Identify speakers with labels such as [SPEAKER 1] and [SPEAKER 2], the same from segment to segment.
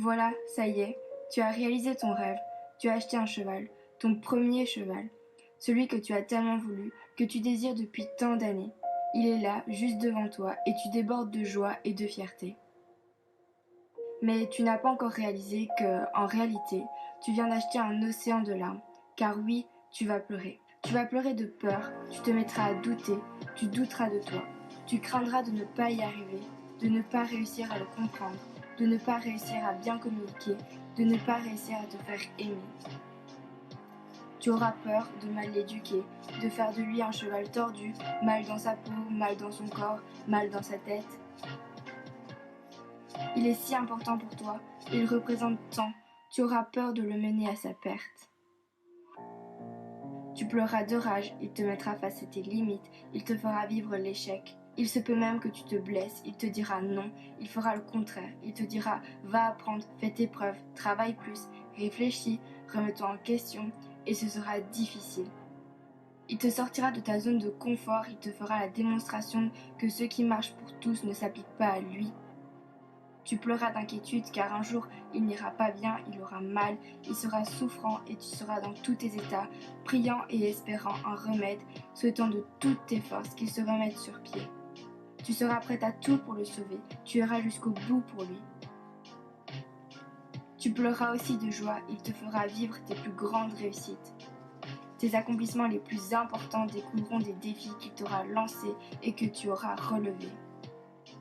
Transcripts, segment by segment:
[SPEAKER 1] Voilà, ça y est, tu as réalisé ton rêve, tu as acheté un cheval, ton premier cheval, celui que tu as tellement voulu, que tu désires depuis tant d'années. Il est là, juste devant toi, et tu débordes de joie et de fierté. Mais tu n'as pas encore réalisé que, en réalité, tu viens d'acheter un océan de larmes, car oui, tu vas pleurer. Tu vas pleurer de peur, tu te mettras à douter, tu douteras de toi, tu craindras de ne pas y arriver, de ne pas réussir à le comprendre, de ne pas réussir à bien communiquer, de ne pas réussir à te faire aimer. Tu auras peur de mal l'éduquer, de faire de lui un cheval tordu, mal dans sa peau, mal dans son corps, mal dans sa tête. Il est si important pour toi, il représente tant, tu auras peur de le mener à sa perte. Tu pleureras de rage, il te mettra face à tes limites, il te fera vivre l'échec. Il se peut même que tu te blesses, il te dira non, il fera le contraire, il te dira va apprendre, fais tes preuves, travaille plus, réfléchis, remets-toi en question, et ce sera difficile. Il te sortira de ta zone de confort, il te fera la démonstration que ce qui marche pour tous ne s'applique pas à lui. Tu pleureras d'inquiétude car un jour il n'ira pas bien, il aura mal, il sera souffrant et tu seras dans tous tes états, priant et espérant un remède, souhaitant de toutes tes forces qu'il se remette sur pied. Tu seras prête à tout pour le sauver, tu iras jusqu'au bout pour lui. Tu pleureras aussi de joie, il te fera vivre tes plus grandes réussites. Tes accomplissements les plus importants découleront des défis qu'il t'aura lancés et que tu auras relevés.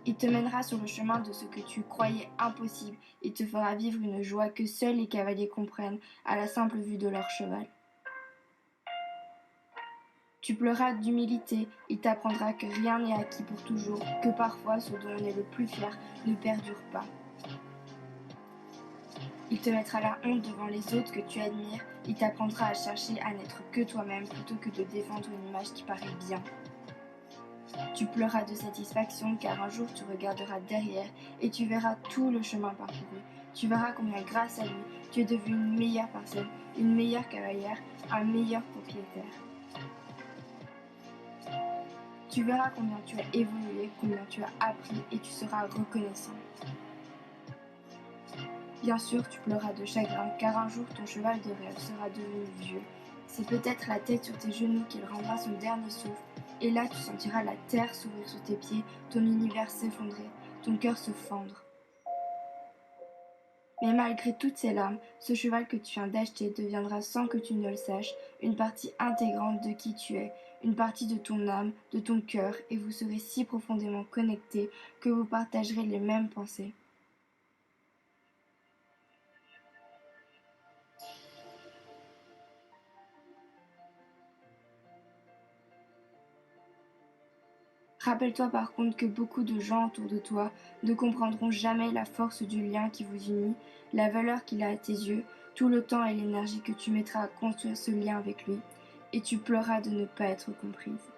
[SPEAKER 1] Il te mènera sur le chemin de ce que tu croyais impossible et te fera vivre une joie que seuls les cavaliers comprennent à la simple vue de leur cheval. Tu pleureras d'humilité, il t'apprendra que rien n'est acquis pour toujours, que parfois ce dont on est le plus fier ne perdure pas. Il te mettra la honte devant les autres que tu admires, il t'apprendra à chercher à n'être que toi-même plutôt que de défendre une image qui paraît bien. Tu pleureras de satisfaction car un jour tu regarderas derrière et tu verras tout le chemin parcouru. Tu verras combien grâce à lui, tu es devenue une meilleure personne, une meilleure cavalière, un meilleur propriétaire. Tu verras combien tu as évolué, combien tu as appris et tu seras reconnaissant. Bien sûr, tu pleureras de chagrin car un jour ton cheval de rêve sera devenu vieux. C'est peut-être la tête sur tes genoux qu'il rendra son dernier souffle. Et là, tu sentiras la terre s'ouvrir sous tes pieds, ton univers s'effondrer, ton cœur se fendre. Mais malgré toutes ces larmes, ce cheval que tu viens d'acheter deviendra sans que tu ne le saches une partie intégrante de qui tu es, une partie de ton âme, de ton cœur, et vous serez si profondément connectés que vous partagerez les mêmes pensées. Rappelle-toi par contre que beaucoup de gens autour de toi ne comprendront jamais la force du lien qui vous unit, la valeur qu'il a à tes yeux, tout le temps et l'énergie que tu mettras à construire ce lien avec lui, et tu pleureras de ne pas être comprise.